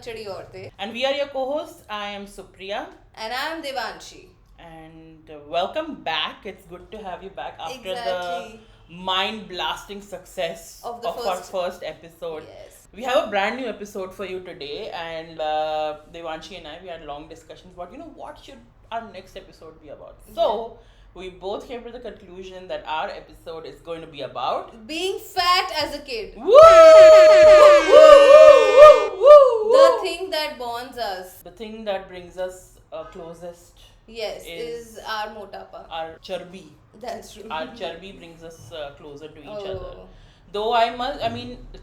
Kachadi Aurte. And we are your co-hosts. I am Supriya. And I am Devanshi. And welcome back. It's good to have you back after the mind-blasting success of our first episode. Yes. We have a brand new episode for you today, and Devanshi and I, we had long discussions about, what should our next episode be about. So, we both came to the conclusion that our episode is going to be about being fat as a kid. Woo! Woo! The thing that bonds us. The thing that brings us closest. Yes, is our motapa. Our charbi. That's true. Our charbi brings us closer to each other. Though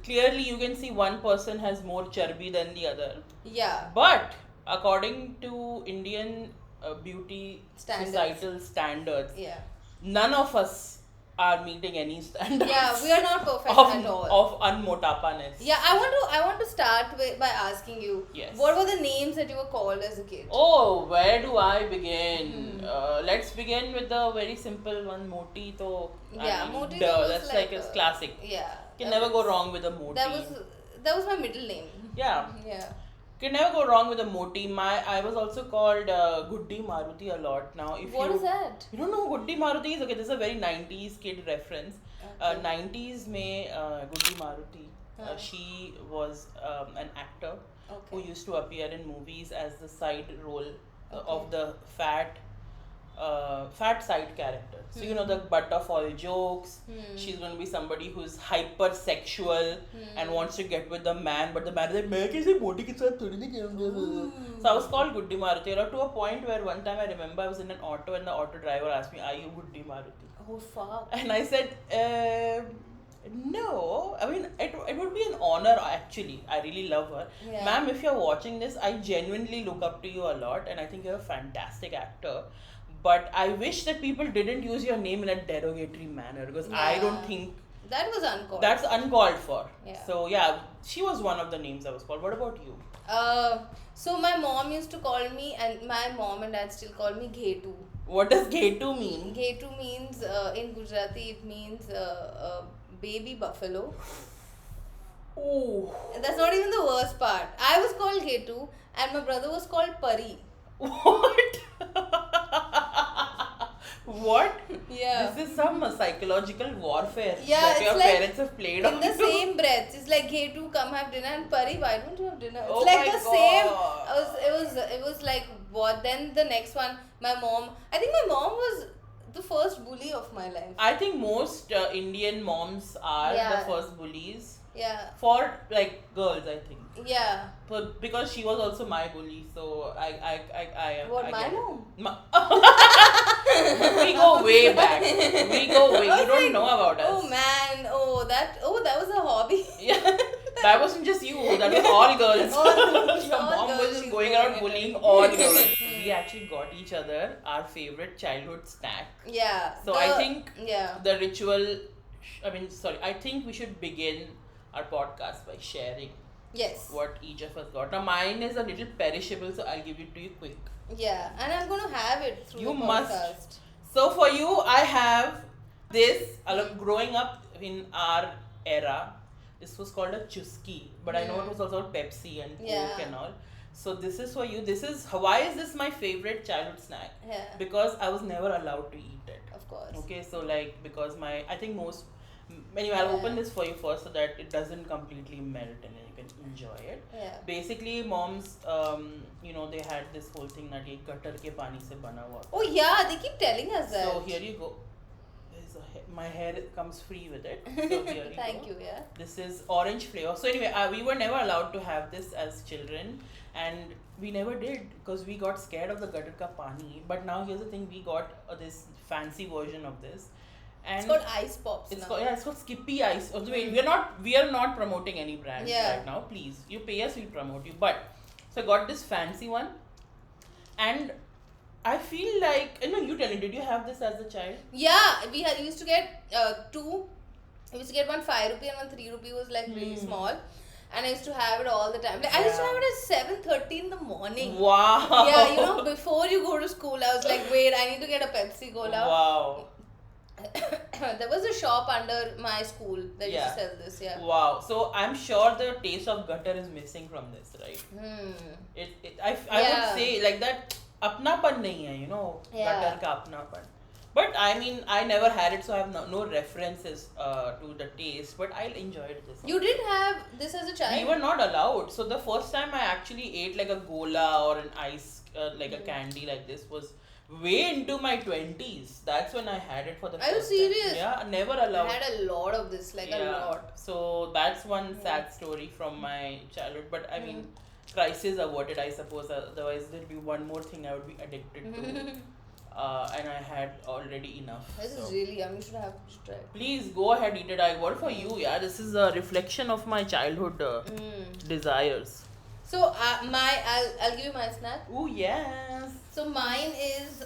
clearly you can see one person has more charbi than the other. Yeah. But according to Indian beauty societal standards, none of us are meeting any standards. Yeah, we are not perfect at all. Of unmotapaness. Yeah, I want to start by asking you. Yes. What were the names that you were called as a kid? Oh, where do I begin? Let's begin with the very simple one, Moti. Moti. That's like a classic. Yeah. Can never go wrong with a Moti. That was my middle name. Yeah. Yeah. Can never go wrong with a Moti. I was also called Guddi Maruti a lot. Now, what is that? You don't know who Guddi Maruti is? Okay, this is a very 90s kid reference. 90s mein Guddi Maruti. She was an actor who used to appear in movies as the side role of the fat side character. So the butt of all jokes. She's going to be somebody who's hypersexual and wants to get with the man, but the man is like, "Main kaise moti ke saath thodi nahi kरूंगा." So I was called Guddi Maruti. To a point where one time I remember I was in an auto and the auto driver asked me, "Are you Guddi Maruti?" Oh fuck. And I said, no. I mean, it would be an honor actually. I really love her. Yeah. Ma'am, if you're watching this, I genuinely look up to you a lot and I think you're a fantastic actor. But I wish that people didn't use your name in a derogatory manner because I don't think that was uncalled. That's uncalled for. Yeah. So she was one of the names I was called. What about you? So my mom used to call me, and my mom and dad still call me Ghetu. What does Ghetu mean? Ghetu means in Gujarati it means baby buffalo. Oh. That's not even the worst part. I was called Ghetu and my brother was called Pari. What? What? Yeah. This is some psychological warfare that your parents have played on in the same breath. It's like, Ghetu, come have dinner, and Pari, why don't you have dinner? It's oh like my the God. same. It was like what? Then the next one, my mom. I think my mom was the first bully of my life. I think most Indian moms are the first bullies. Yeah. For like girls, I think. Yeah. But because she was also my bully, so I What, my mom? We go way back. You don't know about us. Oh man. That was a hobby. Yeah. That wasn't just you. That was all girls. Your all mom girls, was just she's going around bullying all girls. We actually got each other our favorite childhood snack. Yeah. So I think the ritual. I think we should begin our podcast by sharing. Yes. What each of us got. Now mine is a little perishable, so I'll give it to you quick. Yeah, and I'm going to have it through You the podcast. must. So for you, I have this. Growing up in our era, this was called a Chusky, but I know it was also Pepsi and Coke and all. So this is for you. Why is this my favorite childhood snack? Yeah. Because I was never allowed to eat it. Of course. Okay, so because anyway, I'll open this for you first so that it doesn't completely melt and then you can enjoy it. Yeah. Basically, moms, they had this whole thing that ye gutter ke pani se bana hua. Oh yeah, they keep telling us that. So here you go. My hair comes free with it. So here you Thank go. you, yeah. This is orange flavor. So anyway, we were never allowed to have this as children, and we never did because we got scared of the gutter ka pani. But now here's the thing: we got this fancy version of this. And it's called Ice Pops. It's called Skippy Ice. Wait, we are not promoting any brands right now. Please, you pay us, we'll promote you. But so I got this fancy one, and I feel like you tell me, did you have this as a child? Yeah, we used to get two. We used to get one 5 rupee and one 3 rupee was like really small. And I used to have it all the time. I used to have it at 7:30 in the morning. Wow. Yeah, before you go to school, I was like, wait, I need to get a Pepsi Cola. Wow. There was a shop under my school that used Yeah. to sell this. Yeah. Wow. So I'm sure the taste of gutter is missing from this, right? I would Yeah. say like that अपनापन नहीं है, you know, Yeah. gutter का अपनापन. But I mean, I never had it, so I have no references to the taste. But I enjoyed this. You didn't have this as a child? We were not allowed. So the first time I actually ate like a gola or an ice, like a candy like this was way into my 20s. That's when I had it for the Are you first time. serious? Yeah, never I allowed. had a lot of this, like a lot. So that's one sad story from my childhood. But I mean, crisis averted, I suppose. Otherwise, there'd be one more thing I would be addicted to. And I had already enough. This so. is really yummy. You should have tried. Please go ahead, eat it. I got for you. Yeah, this is a reflection of my childhood desires. So I'll give you my snack. Oh yes. So mine is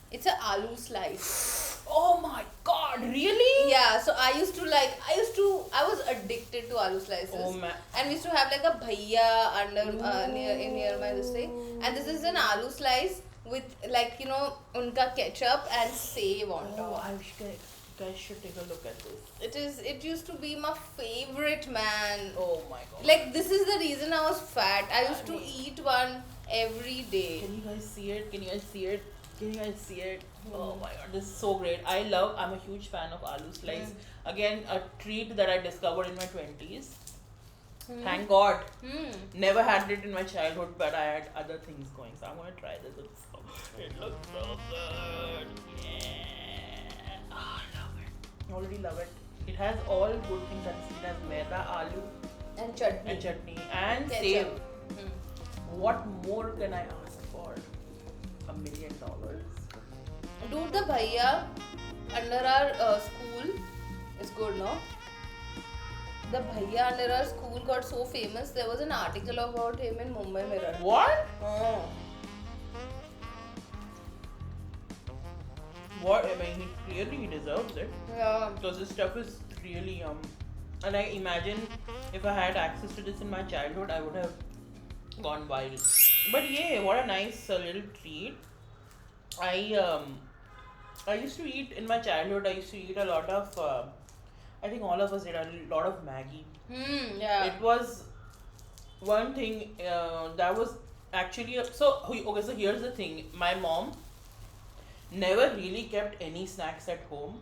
it's a aloo slice. Oh my God! Really? Yeah. So I was addicted to aloo slices. Oh man. And we used to have like a bhaiya near my this thing. And this is an aloo slice with like unka ketchup and save on Oh, top. I wish guys should take a look at this. It used to be my favorite, man. Oh my God. Like this is the reason I was fat. I used to eat one every day. Can you guys see it? Can you guys see it? Can you guys see it? Oh my God, this is so great. I'm a huge fan of aloo slice. Again, a treat that I discovered in my 20s. Thank God. Never had it in my childhood, but I had other things going. So I'm gonna try this. It looks so good. Yeah. Oh, I love it. I already love it. It has all good things that it has maida, aloo, And chutney. and save. Ketchup. What more can I ask for? $1 million. Dude, the bhaiya under our school is good, no? The bhaiya under our school got so famous. There was an article about him in Mumbai Mirror. What? Oh. What? I mean, he deserves it. Yeah. Because this stuff is really and I imagine if I had access to this in my childhood, I would have gone wild. But yeah, what a nice little treat. I used to eat in my childhood. I used to eat a lot of. I think all of us did a lot of Maggie. Yeah. It was one thing that was actually so. Okay, so here's the thing. My mom never really kept any snacks at home,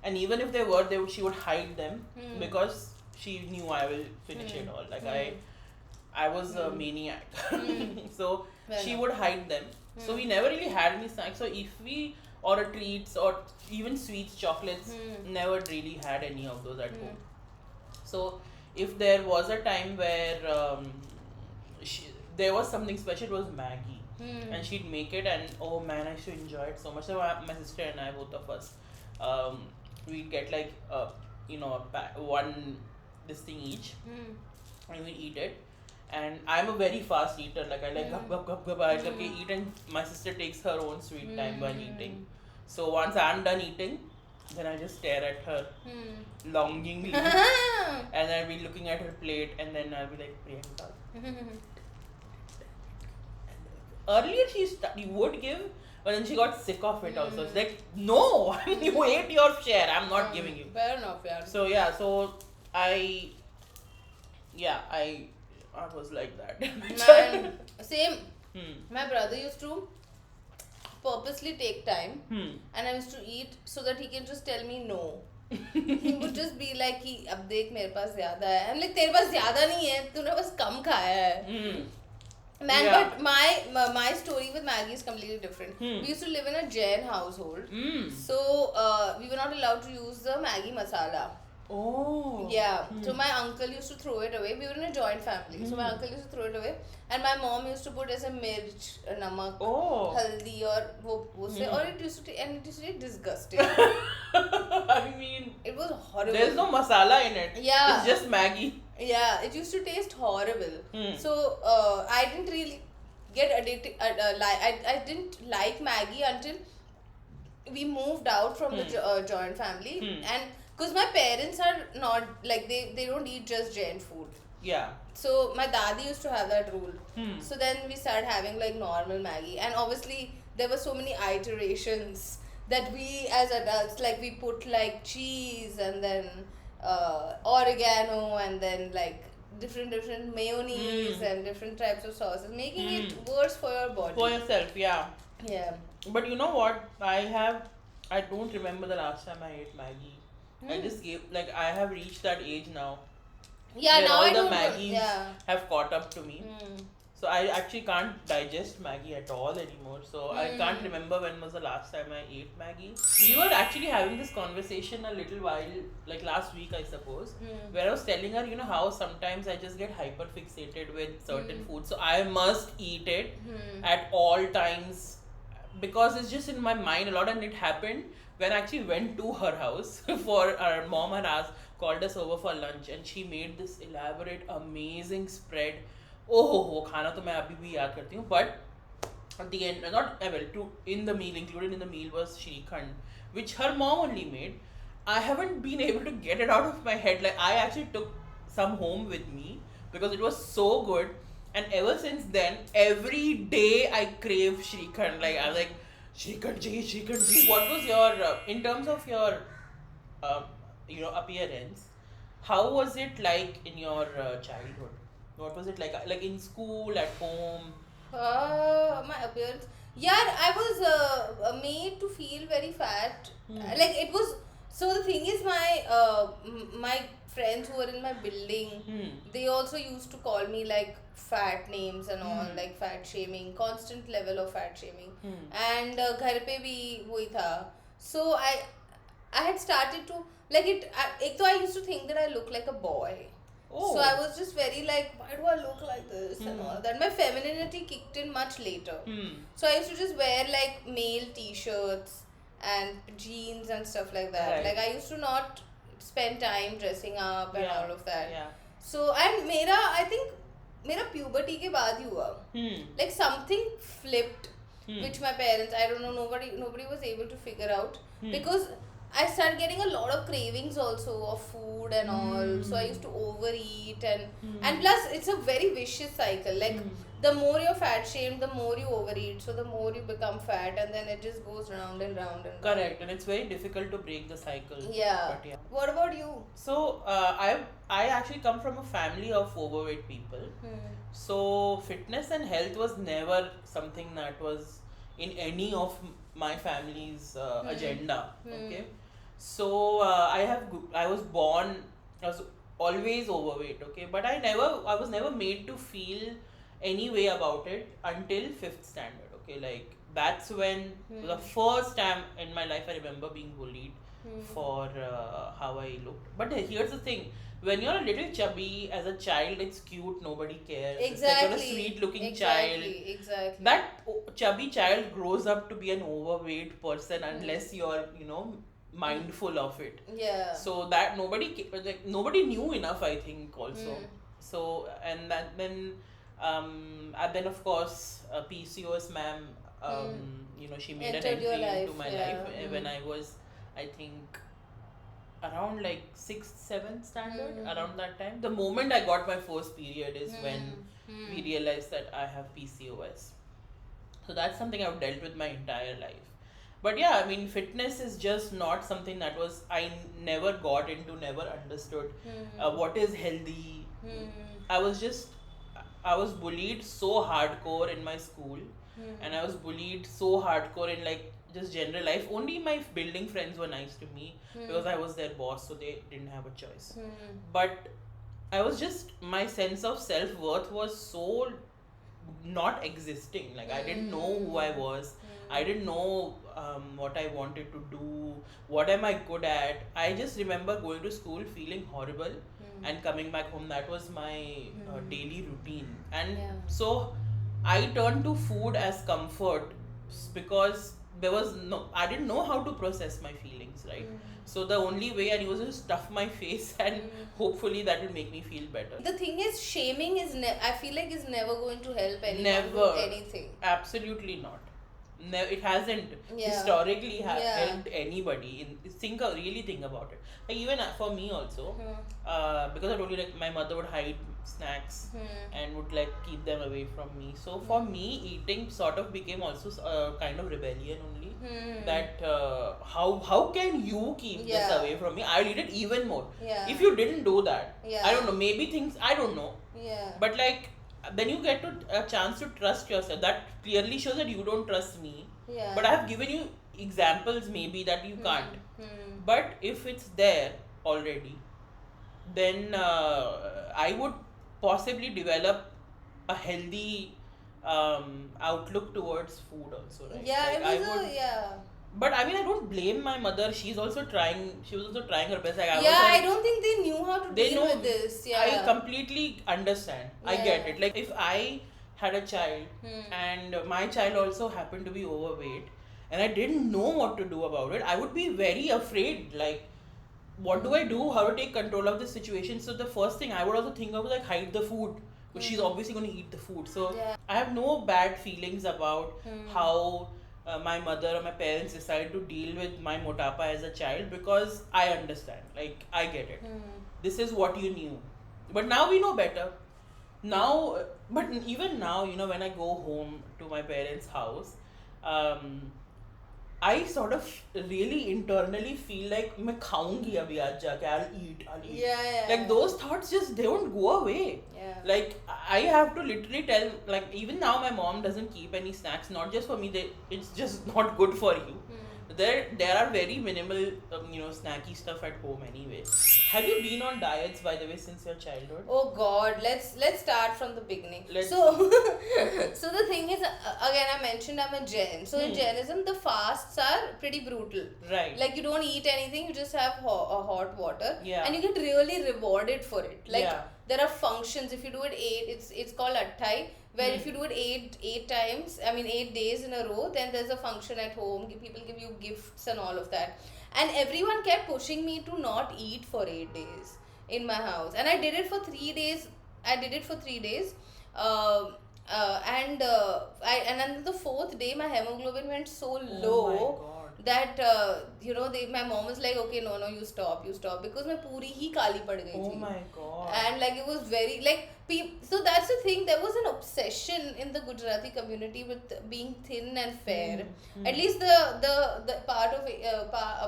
and even if they were, she would hide them because she knew I will finish it all. Like I was a maniac, so she would hide them. So we never really had any snacks. So if we order treats or even sweets, chocolates, never really had any of those at home. So if there was a time where there was something special, it was Maggie. And she'd make it, and oh man, I used to enjoy it so much. So my sister and I, both of us, we'd get like one this thing each, and we'd eat it. And I'm a very fast eater. Like I like gup gup gup I like eat, and my sister takes her own sweet time while eating. So once I'm done eating, then I just stare at her longingly, and I'll be looking at her plate, and then I'll be like, Priyanka. Earlier you would give, but then she got sick of it also. It's like, no, you ate your share. I'm not giving you. Fair enough, yeah. So yeah, so I was like that. Man, same. My brother used to purposely take time, and I used to eat so that he can just tell me no. He would just be like कि अब देख मेरे पास ज़्यादा है. I'm like तेरे पास ज़्यादा नहीं है, तूने बस कम खाया है. Man, Yeah. but my story with Maggie is completely different. We used to live in a Jain household, so we were not allowed to use the Maggie masala. Oh. Yeah. So my uncle used to throw it away. We were in a joint family, so my uncle used to throw it away, and my mom used to put as a mirch, namak, haldi, or wo se, or it used to and it used to be disgusting. I mean, It was horrible. there's no masala in it. Yeah. It's just Maggie. Yeah, it used to taste horrible. So I didn't really get addicted. I didn't like Maggie until we moved out from the joint family, and because my parents are not like they don't eat just Jain food. Yeah. So my dadi used to have that rule. So then we started having like normal Maggie, and obviously there were so many iterations. that we as adults, like, we put like cheese and then oregano and then like different mayonnaise and different types of sauces, making it worse for your body. For yourself, yeah. Yeah. But you know what? I don't remember the last time I ate Maggie. I just like, I have reached that age now. Yeah, where now all I the don't. Maggies have caught up to me. So I actually can't digest Maggie at all anymore. So I can't remember when was the last time I ate Maggie. We were actually having this conversation a little while, like last week I suppose, where I was telling her, you know, how sometimes I just get hyper fixated with certain foods. So I must eat it at all times because it's just in my mind a lot. And it happened when I actually went to her house for our mom had called us over for lunch, and she made this elaborate amazing spread. वो खाना तो मैं अभी भी याद करती हूँ. But at the end, not well, in the meal, included in the meal was Shrikhand, which her mom only made. I haven't been able to get it out of my head. Like, I actually took some home with me because it was so good, and ever since then, every day I crave Shrikhand. Like, I was like, Shrikhand ji. What was your, in terms of your, appearance, how was it like in your childhood? What was it like in school, at home? My appearance. Yeah, I was made to feel very fat. Like, it was. So the thing is, my friends who were in my building, they also used to call me like fat names and all, like fat shaming, constant level of fat shaming. And घर पे भी वही था. So I had started to like it. एक तो I used to think that I look like a boy. Oh. So I was just very like, why do I look like this and all that. My femininity kicked in much later. So I used to just wear like male t-shirts and jeans and stuff like that. Right. Like, I used to not spend time dressing up and all of that. Yeah. So, and I think मेरा puberty के बाद ही हुआ. Like, something flipped, which my parents, I don't know, nobody was able to figure out, because I started getting a lot of cravings also of food and all. So I used to overeat and plus it's a very vicious cycle. Like, the more you're fat shamed, the more you overeat. So the more you become fat, and then it just goes round and round and round. Correct, and it's very difficult to break the cycle. Yeah. But yeah. What about you? So I actually come from a family of overweight people. So fitness and health was never something that was in any of my family's agenda. Okay. So I was always overweight. Okay, but I was never made to feel any way about it until 5th standard. Okay, like, that's when the first time in my life I remember being bullied for how I looked. But here's the thing. When you're a little chubby as a child, it's cute, nobody cares. Exactly. It's like you're a sweet looking child. Exactly. That chubby child grows up to be an overweight person unless you're, mindful of it. Yeah. So that nobody knew enough, I think, also. So, and then of course, PCOS ma'am, she made Entered an your entry life, into my life when I was, I think, around like 6th, 7th standard, around that time. The moment I got my first period is when we realized that I have PCOS. So that's something I've dealt with my entire life. But yeah, I mean, fitness is just not something that I never got into, never understood what is healthy. I was bullied so hardcore in my school, and I was bullied so hardcore in like just general life. Only my building friends were nice to me because I was their boss, so they didn't have a choice. But I was just, my sense of self-worth was so not existing. Like, I didn't know who I was. I didn't know what I wanted to do. What am I good at? I just remember going to school feeling horrible and coming back home. That was my daily routine. And so I turned to food as comfort because I didn't know how to process my feelings, right? So the only way I knew was to stuff my face and hopefully that will make me feel better. The thing is, shaming I feel like is never going to help anyone Never. with anything. Absolutely not. No, it hasn't historically helped anybody. Really think about it. Like even for me also, because I told you, like my mother would hide snacks and would like keep them away from me. So for me, eating sort of became also a kind of rebellion only. That how can you keep this away from me? I'll eat it even more. If you didn't do that, I don't know. Maybe things I don't know. But like then you get a chance to trust yourself. That clearly shows that you don't trust me. But I have given you examples maybe that you can't. But if it's there already, then I would possibly develop a healthy outlook towards food also, right? But I mean, I don't blame my mother. She's also trying. She was also trying her best. Like, I don't think they knew how to deal with this. I completely understand. I get it. Like if I had a child and my child also happened to be overweight and I didn't know what to do about it, I would be very afraid. Like, what do I do? How to take control of the situation? So the first thing I would also think of is like hide the food. But she's obviously going to eat the food. So I have no bad feelings about how my mother or my parents decided to deal with my motapa as a child, because I understand. Like, I get it. This is what you knew. But now we know better. Now, but even now, you know, when I go home to my parents' house, I sort of really internally feel like मैं खाऊंगी अभी आज जाके, I'll eat. Like those thoughts just, they don't go away. Like I have to literally tell, like even now my mom doesn't keep any snacks, not just for me, it's just not good for you. There are very minimal snacky stuff at home anyway. Have you been on diets, by the way, since your childhood? Oh God, let's start from the beginning. So the thing is, again I mentioned I'm a Jain. So in Jainism the fasts are pretty brutal. Right. Like you don't eat anything, you just have hot water. And you get really rewarded for it. Like there are functions. If you do it it's called Atthai. Where if you do it 8 times, I mean 8 days in a row, then there's a function at home. People give you gifts and all of that. And everyone kept pushing me to not eat for 8 days in my house. And I did it for 3 days. And then the 4th day, my hemoglobin went so low that my mom was like, okay, no, you stop, because my puri hi kali pad gayi thi. Oh my God. And like it was very like so that's the thing, there was an obsession in the Gujarati community with being thin and fair. At least the part of the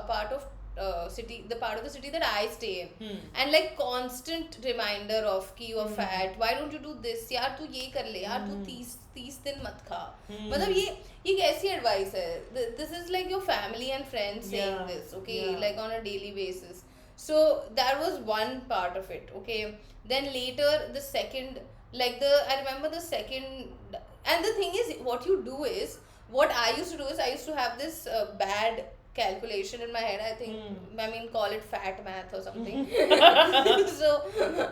part of the city that I stay in. And like constant reminder of ki you are fat, why don't you do this, yaar tu ye kar le, yaar tu 30 दिन मत खा. मतलब ये कैसी advice है? This is like your family and friends saying this, okay, like on a daily basis. So that was one part of it, okay. Then later the second, I remember the second, and the thing is, what I used to do is I used to have this bad calculation in my head. I think call it fat math or something. So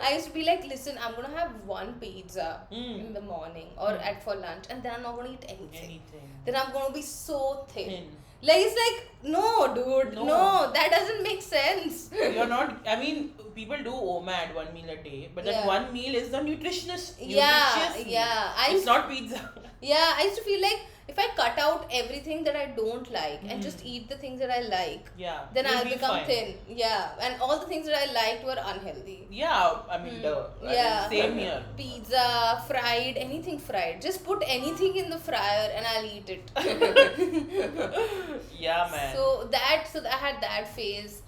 I used to be like, listen, I'm gonna have one pizza in the morning or for lunch, and then I'm not gonna eat anything. Then I'm gonna be so thin. Like it's like, no dude, no, that doesn't make sense. You're not, I mean, people do OMAD 1 meal a day, but that one meal is the nutritious meal. It's not pizza. I used to feel like if I cut out everything that I don't like and just eat the things that I like, then I'll become thin. And all the things that I liked were unhealthy. I mean, same here. Pizza, fried, anything fried. Just put anything in the fryer and I'll eat it. Man. So I had that phase.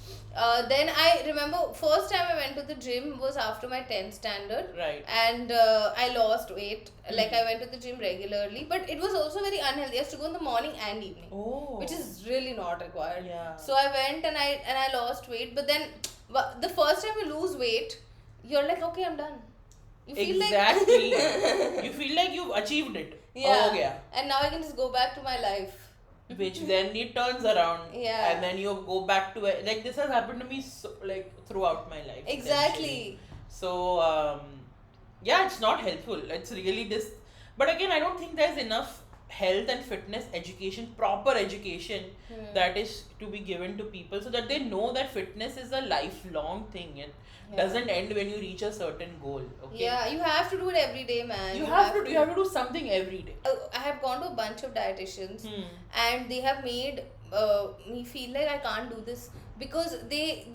Then I remember first time I went to the gym was after my 10th standard. Right. And I lost weight. Like I went to the gym regularly, but it was also very unhealthy. I used to go in the morning and evening, which is really not required. So I went and I lost weight. But then the first time you lose weight, you're like, okay, I'm done. You feel exactly. You feel like you've achieved it. And now I can just go back to my life. Which then it turns around, and then you go back to it. Like this has happened to me throughout my life. Exactly. So it's not helpful. It's really this. But again, I don't think there's enough health and fitness education, proper education that is to be given to people, so that they know that fitness is a lifelong thing. It doesn't end when you reach a certain goal. Okay. Yeah, you have to do it every day, man. You have to do something every day. I have gone to a bunch of dietitians, and they have made me feel like I can't do this, because they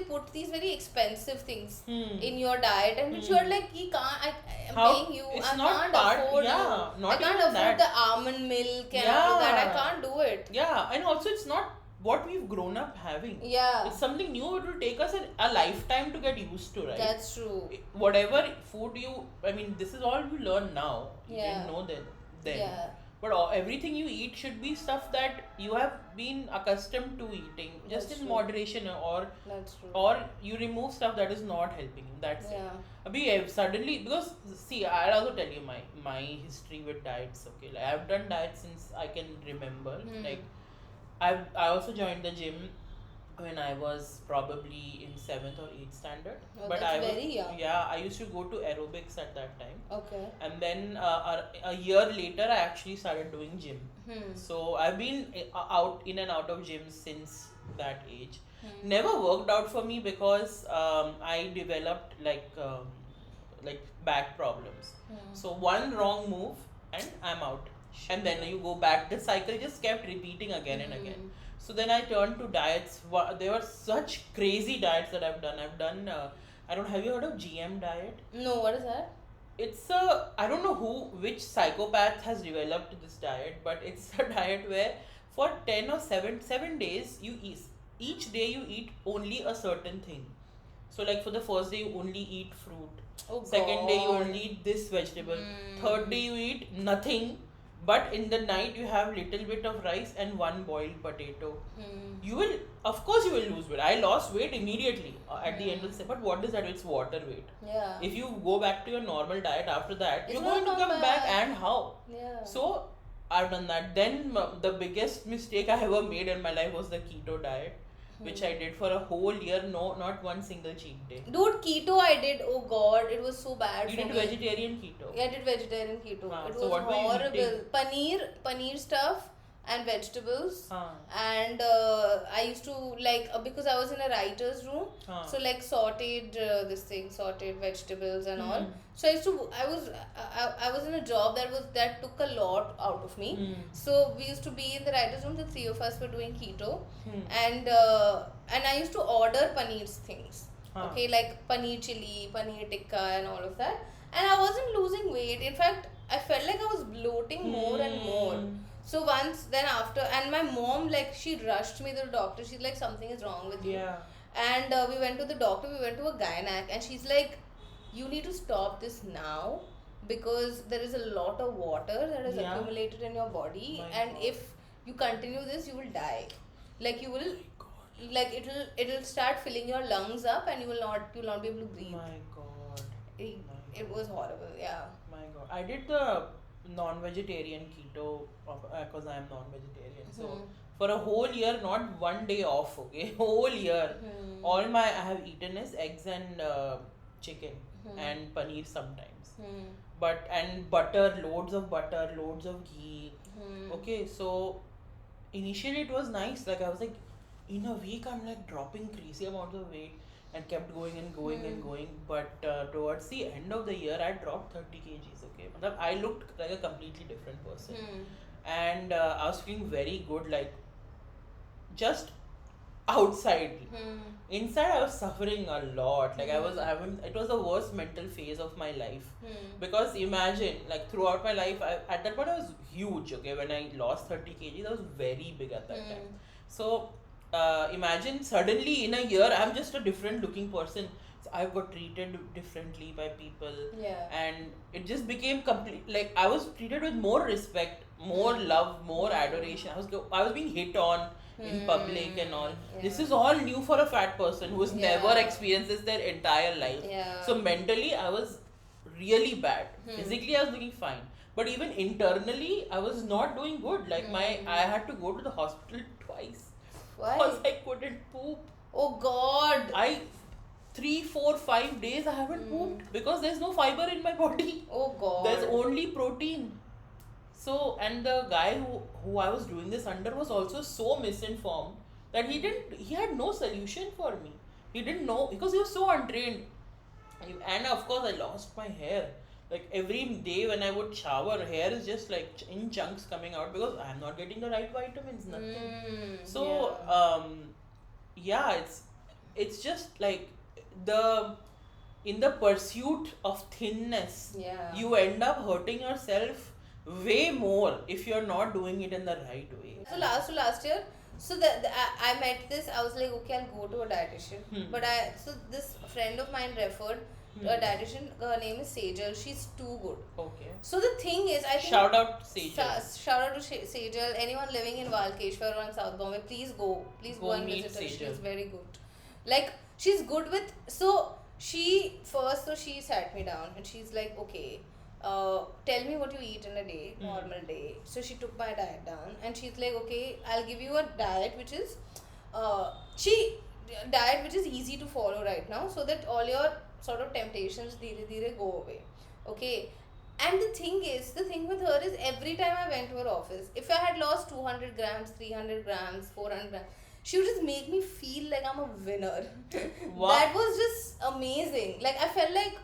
put these very expensive things in your diet, and which you are like, you can't. I'm paying you. I can't afford. I can't afford the almond milk and all that. I can't do it. Yeah, and also it's not what we've grown up having. Yeah. It's something new. It will take us a lifetime to get used to, right? That's true. Whatever food this is all you learn now. You didn't know then. Yeah. But everything you eat should be stuff that you have been accustomed to eating, just That's in true. moderation, That's true. or you remove stuff that is not helping you. That's it. Suddenly, because see, I'll also tell you my history with diets. Okay, like I've done diets since I can remember. Like I also joined the gym when I was probably in 7th or 8th standard. Oh, but that's I was, very young. Yeah, I used to go to aerobics at that time. Okay. And then a year later, I actually started doing gym. So I've been in and out of gyms since that age. Never worked out for me because I developed like back problems. So one wrong move and I'm out. And then you go back. The cycle just kept repeating again and again. So then I turned to diets. There were such crazy diets that I've done. I don't. Have you heard of GM diet? No, what is that? It's I don't know which psychopath has developed this diet, but it's a diet where for 10 or 7 days you each day you eat only a certain thing. So like for the first day you only eat fruit. Oh, Second day you God. only eat this vegetable. Third day you eat nothing. But in the night you have little bit of rice and one boiled potato. You will, of course, you will lose weight. I lost weight immediately at the end of the day. But what is that? It's water weight. Yeah. If you go back to your normal diet after that, It's you're gonna going to come come back, back. and how? Yeah. So I've done that. Then the biggest mistake I ever made in my life was the keto diet, which I did for a whole year. No, not one single cheat day. Dude, keto I did. Oh God, it was so bad. You for did me. vegetarian keto. Yeah, I did vegetarian keto. It so was what were you horrible. eating? Paneer stuff and vegetables. Huh. And I used to like because I was in a writer's room, so like sauteed vegetables and all. So I was in a job that took a lot out of me. So we used to be in the writer's room. The three of us were doing keto, and I used to order paneer things. Okay, like paneer chili, paneer tikka, and all of that. And I wasn't losing weight. In fact, I felt like I was bloating more and more. So and my mom, like, she rushed me to the doctor. She's like, something is wrong with you. Yeah. And we went to the doctor, we went to a gynac, and she's like, you need to stop this now, because there is a lot of water that is accumulated in your body, and if you continue this, you will die. Like, you will, like, it'll start filling your lungs up, and you'll not be able to breathe. My God. It was horrible. Yeah. My God. I did the non-vegetarian keto because I am non-vegetarian. So for a whole year, not one day off. Okay, whole year, all I have eaten is eggs and chicken and paneer sometimes. And butter, loads of ghee. Okay, so initially it was nice. Like I was like, in a week I'm like dropping crazy amounts of weight. And kept going and going. But towards the end of the year, I dropped 30 kgs. Okay, I looked like a completely different person, and I was feeling very good. Like just outside, inside I was suffering a lot. Like I was having. It was the worst mental phase of my life, because imagine, like throughout my life, at that point I was huge. Okay, when I lost 30 kgs, I was very big at that time. So. Imagine suddenly in a year I'm just a different looking person. So I got treated differently by people, and it just became complete. Like I was treated with more respect, more love, more adoration. I was being hit on in public and all. This is all new for a fat person who has never experienced this their entire life. So mentally I was really bad. Physically I was looking fine, but even internally I was not doing good. Like I had to go to the hospital twice. Why? Because I couldn't poop. Oh God. 3, 4, 5 days I haven't pooped because there's no fiber in my body. Oh God. There's only protein. So, and the guy who I was doing this under was also so misinformed that he had no solution for me. He didn't know because he was so untrained. And of course, I lost my hair. Like every day when I would shower, hair is just like in chunks coming out because I'm not getting the right vitamins, nothing. So, yeah, it's just like the in the pursuit of thinness, you end up hurting yourself way more if you're not doing it in the right way. So last year, so I met this. I was like, okay, I'll go to a dietitian. But so this friend of mine referred a dietitian. Her name is Sejal. She's too good. Okay. So the thing is, I think shout out Sejal. Shout out to Sejal. Anyone living in Walkeshwar or in South Bombay, please go and visit her. She's very good. Like she's good with she sat me down and she's like, okay, tell me what you eat in a day, normal day. So she took my diet down and she's like, okay, I'll give you a diet which is easy to follow right now, so that all your sort of temptations dheere go away. Okay. And the thing with her is, every time I went to her office, if I had lost 200 grams, 300 grams, 400 grams, she would just make me feel like I'm a winner. Wow. That was just amazing. Like, I felt like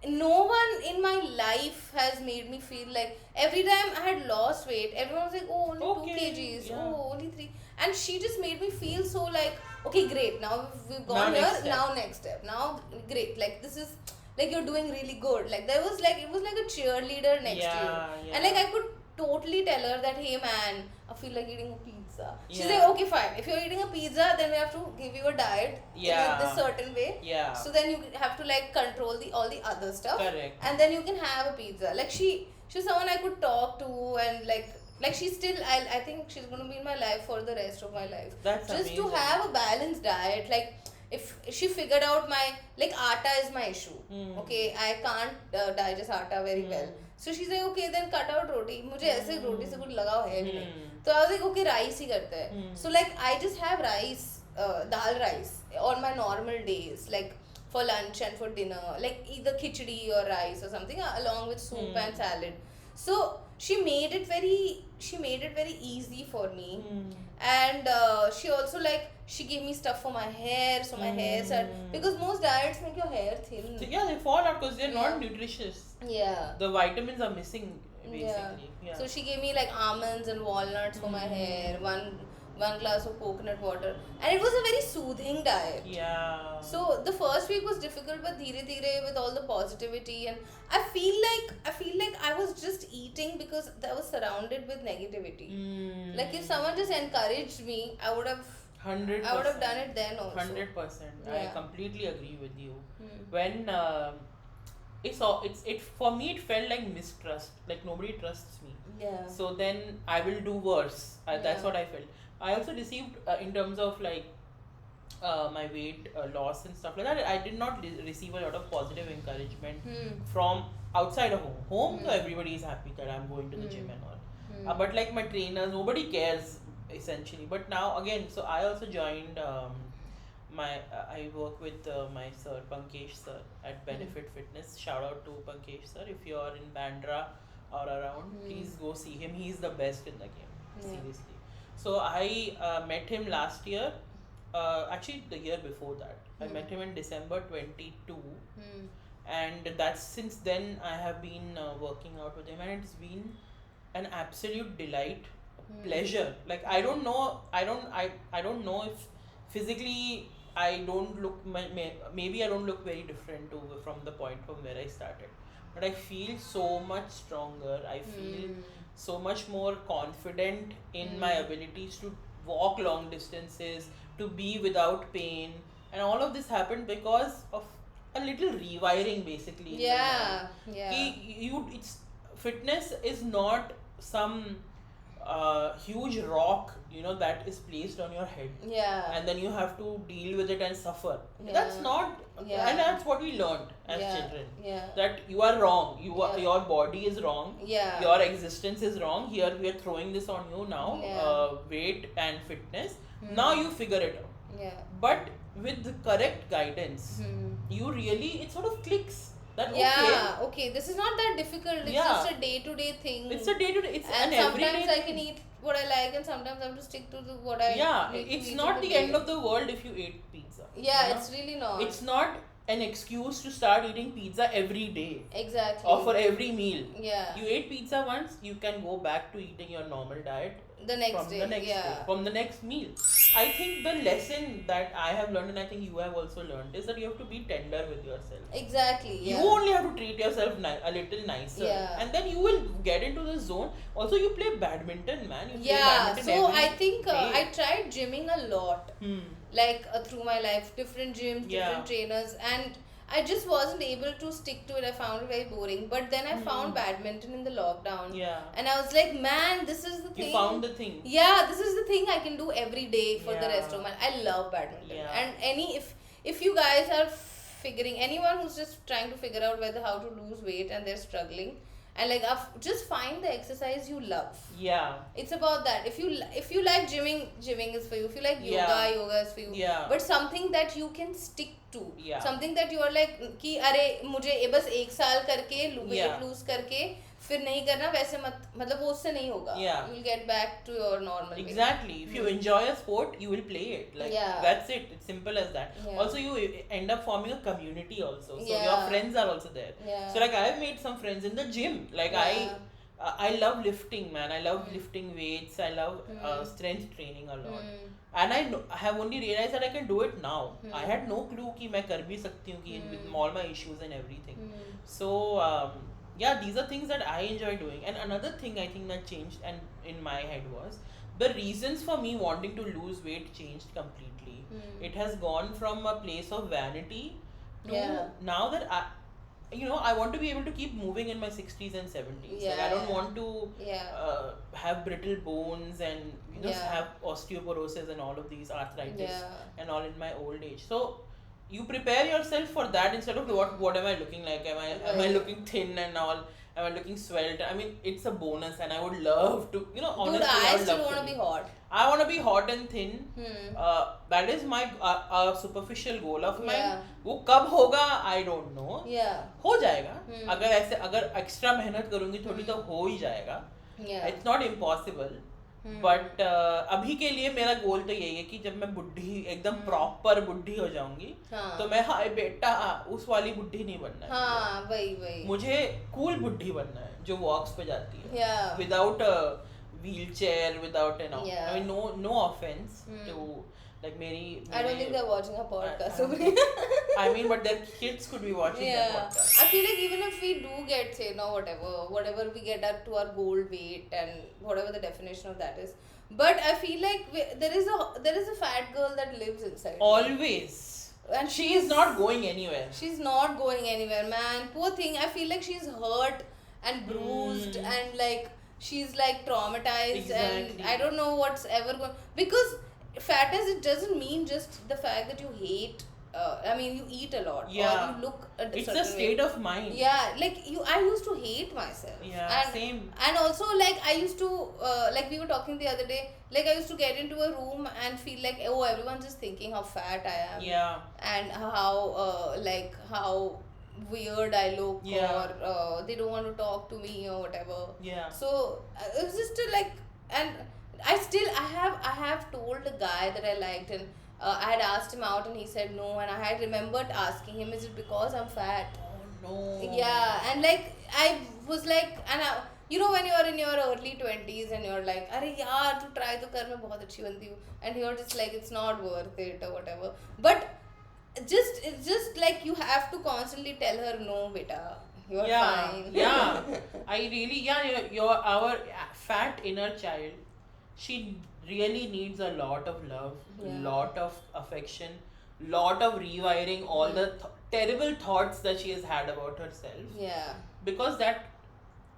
no one in my life has made me feel like, every time I had lost weight, everyone was like, oh, only 2 kgs, oh, only 3. And she just made me feel so like, okay, great, now we've gone here, now next step. Now, great, like, this is, like, you're doing really good. Like, it was like a cheerleader next to you. Yeah. And like, I could totally tell her that, hey man, I feel like eating a pizza. She's like, okay, fine. If you're eating a pizza, then we have to give you a diet in this certain way. Yeah. So then you have to like control all the other stuff. Correct. And then you can have a pizza. Like she's someone I could talk to, and like she's still, I think she's going to be in my life for the rest of my life. That's just amazing. To have a balanced diet. Like, if she figured out like atta is my issue. Okay, I can't digest atta very well. So she's like, okay, then cut out roti. मुझे ऐसे रोटी से कुछ लगाव है नहीं. So I was like, okay, rice ही करते हैं. So like I just have rice, dal rice on my normal days, like for lunch and for dinner, like either khichdi or rice or something along with soup and salad. So she made it very easy for me. And she also she gave me stuff for my hair, so my hair started, because most diets make your hair thin. Yeah, they fall out because they're not nutritious. Yeah. The vitamins are missing basically. Yeah. So she gave me like almonds and walnuts for my hair, one glass of coconut water, and it was a very soothing diet. Yeah. So the first week was difficult, but dheere with all the positivity, and I feel like I was just eating because I was surrounded with negativity. Like if someone just encouraged me, I would have 100%. I would have done it then also. 100%. Yeah. I completely agree with you. When it for me it felt like mistrust. Like nobody trusts me. Yeah. So then I will do worse. That's what I felt. I also received in terms of like my weight loss and stuff like that. I did not receive a lot of positive encouragement from outside of home. Home, so everybody is happy that I'm going to the gym and all. But like my trainers, nobody cares essentially. But now again, so I also joined I work with my sir Pankesh sir at Benefit Fitness. Shout out to Pankesh sir. If you're in Bandra or around, please go see him. He's the best in the game. Seriously. So I met him last year. Actually, the year before that. I met him in December 22. And that's since then I have been working out with him, and it's been an absolute delight, pleasure. Like I don't know if physically I don't look, maybe I don't look very different from the point from where I started, but I feel so much stronger. I feel so much more confident in my abilities to walk long distances, to be without pain, and all of this happened because of a little rewiring basically. Yeah. It's fitness is not some huge rock, that is placed on your head. Yeah. And then you have to deal with it and suffer. That's not, and that's what we learned as children. Yeah. That you are wrong. Your body is wrong. Yeah. Your existence is wrong. Here we are throwing this on you now. Weight and fitness. Now you figure it out. Yeah. But with the correct guidance, it sort of clicks. That okay, this is not that difficult. It's just a day-to-day thing. It's a day-to-day. It's and an everyday sometimes I can thing. eat what I like, and sometimes I have to stick to what I need to It's eat not in the day. end of the world if you ate pizza. Yeah, it's really not. It's not an excuse to start eating pizza every day. Exactly. Or for every meal. Yeah. You ate pizza once, you can go back to eating your normal diet the next from day. the next day, from the next meal. I think the lesson that I have learned, and I think you have also learned, is that you have to be tender with yourself. Exactly. You only have to treat yourself a little nicer, and then you will get into the zone. Also, you play badminton, man. You play badminton so every I think day. I tried gymming a lot, like through my life, different gyms, different trainers, and I just wasn't able to stick to it. I found it very boring. But then I found badminton in the lockdown. And I was like, man, this is the thing. You found the thing. Yeah, this is the thing I can do every day for the rest of my life. I love badminton. And if you guys are anyone who's just trying to figure out how to lose weight and they're struggling, and just find the exercise you love. It's about that. If you like gymming is for you. If you like yoga is for you. But something that you can stick to. Something that you are like कि अरे मुझे ये बस एक साल करके weight lose करके फिर नहीं करना वैसे मतलब वो उससे नहीं होगा. You will get back to your normal. Exactly. If you enjoy a sport, you will play it. That's it. It's simple as that. Also, you end up forming a community also. So your friends are also there. So I've made some friends in the gym. I love lifting, man. I love lifting weights. I love strength training a lot. And I have only realized that I can do it now. I had no clue कि मैं कर भी सकती हूँ कि with all my issues and everything. So these are things that I enjoy doing. And another thing I think that changed and in my head was the reasons for me wanting to lose weight changed completely. It has gone from a place of vanity to now that I want to be able to keep moving in my 60s and 70s. I don't want to have brittle bones and have osteoporosis and all of these arthritis and all in my old age. So you prepare yourself for that instead of what am I looking like? Am I looking thin and all? Am I looking svelte? I mean, it's a bonus, and I would love to, honestly, dude, I still want to be hot. I want to be hot and thin. That is my superficial goal of mine. वो कब होगा I don't know. हो जाएगा. अगर extra मेहनत करूँगी थोड़ी तो हो ही जाएगा. It's not impossible. बट अभी के लिए मेरा गोल तो यही है कि जब मैं बुढ़ी एकदम प्रॉपर बुढ़ी हो जाऊंगी तो मैं हाय बेटा उस वाली बुढ़ी नहीं बनना है. वही मुझे कूल बुढ़ी बनना है जो वॉक्स पे जाती है without wheelchair, without I mean no offense to like I don't think they're watching our podcast. I mean, but their kids could be watching the podcast. I feel like even if we do get, say, whatever we get to our goal weight and whatever the definition of that is, but I feel like there is a fat girl that lives inside. Always. And she is not going anywhere. She's not going anywhere, man. Poor thing. I feel like she's hurt and bruised and she's traumatized and I don't know what's ever going, because fatness, it doesn't mean just the fact that you hate I mean you eat a lot or you look it's a state of mind. I used to hate myself, same. And also I used to we were talking the other day, I used to get into a room and feel like, oh, everyone's just thinking how fat I am and how how weird I look or they don't want to talk to me or whatever. So it was just and I have told a guy that I liked, and I had asked him out and he said no, and I had remembered asking him, is it because I'm fat? Oh no. And I was and when you're in your early 20s and you're like, अरे यार तू try तो कर मैं बहुत अच्छी बनती हूँ, and you're just it's not worth it or whatever, but it's just you have to constantly tell her, no beta, you're fine. I really our fat inner child, she really needs a lot of love, lot of affection, lot of rewiring all the terrible thoughts that she has had about herself. Because that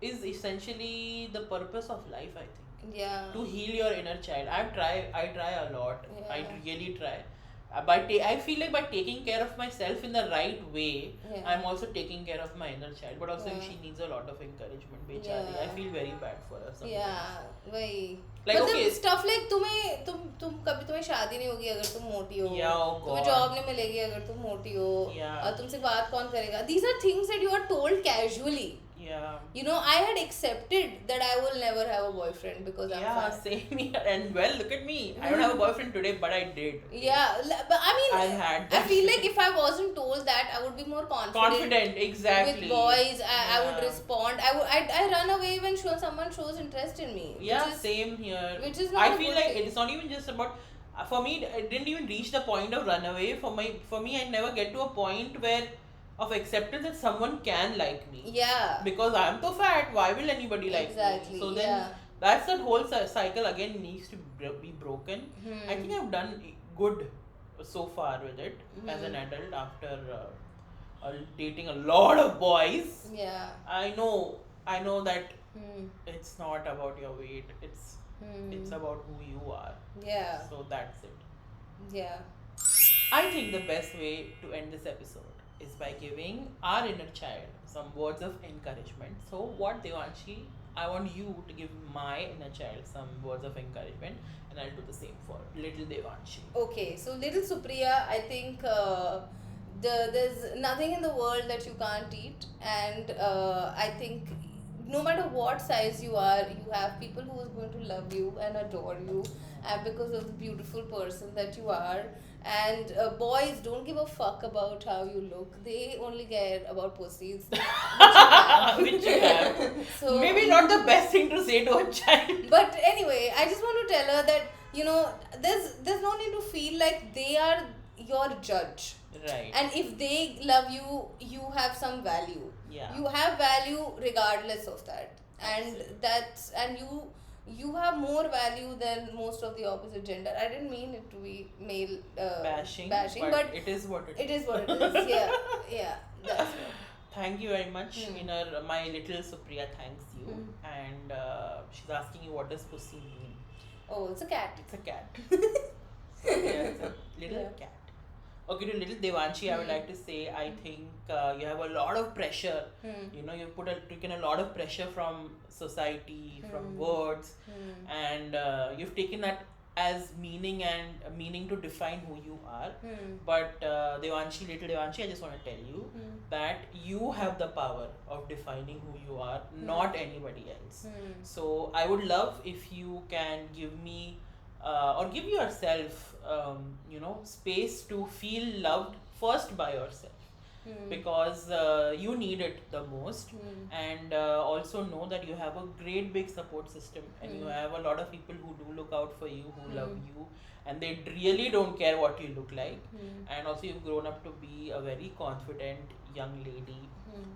is essentially the purpose of life, I think. To heal your inner child. I try a lot. I really try. I feel like by taking care of myself in the right way, Yeah. I'm also taking care of my inner child. But also, Yeah. she needs a lot of encouragement. Bechari. I Yeah. feel very bad for her. sometimes. Yeah, वही Like, मतलब okay. stuff like तुम कभी तुम्हें शादी नहीं होगी अगर तुम मोटी हो, Yeah, oh तुम्हें God. जॉब नहीं मिलेगी अगर तुम मोटी हो, Yeah. और तुमसे बात कौन करेगा. These are things that you are told casually. Yeah. You know, I had accepted that I will never have a boyfriend because I'm Yeah, fat. same here. And well, look at me. I don't have a boyfriend today, but I did. Yeah, but I mean, I've had I that. feel like if I wasn't told that, I would be more Confident, exactly. with boys. I would Yeah. respond. I run away when someone shows interest in me. Yeah, which is, same here. which is not I a feel good like thing. it's not even just about. For me, it didn't even reach the point of runaway. For me, I never get to a point where of acceptance that someone can like me. Yeah. Because I'm so fat, why will anybody like Exactly, me? So then yeah. that's that whole cycle again needs to be broken. I think I've done good so far with it as an adult after dating a lot of boys. Yeah. I know that it's not about your weight. It's about who you are. Yeah. So that's it. Yeah. I think the best way to end this episode is by giving our inner child some words of encouragement. So what, Devanshi, I want you to give my inner child some words of encouragement, and I'll do the same for little Devanshi. Okay, so little Supriya, I think there's nothing in the world that you can't eat, and I think no matter what size you are, you have people who is going to love you and adore you, because of the beautiful person that you are. And boys don't give a fuck about how you look; they only care about pussies, Which you have. So Maybe not the best thing to say to a child. But anyway, I just want to tell her that, you know, there's no need to feel like they are your judge. Right. And if they love you, you have some value. Yeah. You have value regardless of that. And Absolutely. you have more value than most of the opposite gender. I didn't mean it to be male bashing, but it is what it is. it is what it is. Yeah, yeah, that's it. Thank you very much. My little Supriya thanks you. And she's asking you, what does pussy mean? Oh, it's a cat. It's a cat. So, yeah, it's a little cat. Okay, to little Devanshi, I would like to say, I think you have a lot of pressure. You know, you've taken a lot of pressure from society, from words, and you've taken that as meaning to define who you are. But Devanshi, little Devanshi, I just want to tell you that you have the power of defining who you are, not anybody else. So I would love if you can give me or give yourself, space to feel loved first by yourself. Because you need it the most, and also know that you have a great big support system, and you have a lot of people who do look out for you, who love you, and they really don't care what you look like. And also you've grown up to be a very confident young lady,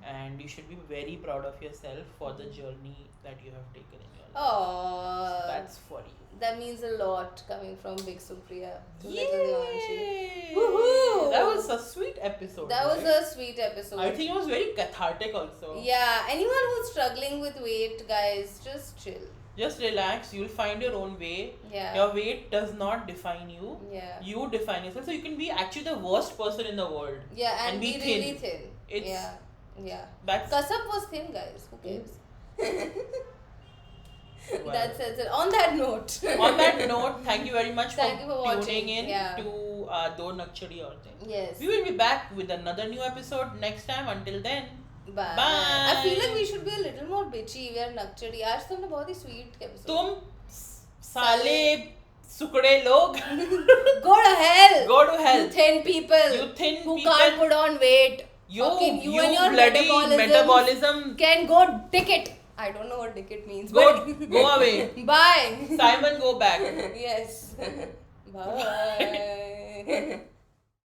and you should be very proud of yourself for the journey that you have taken in your life. So that's for you. That means a lot coming from Big Supriya to Yay! little Devanshi. Woohoo! That was a sweet episode. That was right? a sweet episode. I think it was very cathartic also. Yeah, anyone who's struggling with weight, guys, just chill. Just relax, you'll find your own way. Yeah. Your weight does not define you. Yeah. You define yourself. So you can be actually the worst person in the world. Yeah, and be thin. really thin. It's- Yeah. That's Kasab was thin, guys. Who cares? well. That says it. On that note. On that note, thank you very much Thank you for watching. tuning in Yeah. to Do Nakchadi Aurtein. Yes. We will be back with another new episode next time. Until then, Bye. Bye. I feel like we should be a little more bitchy. We are nakchadi. आज तो हमने बहुत ही sweet episode. तुम साले सुकड़े लोग Go to hell. go to hell. You thin people. You thin who people. can't put on weight. You Fucking you and your bloody metabolism. can go dick it. I don't know what dick it means. Go but away. Bye. Simon, go back. Yes. Bye.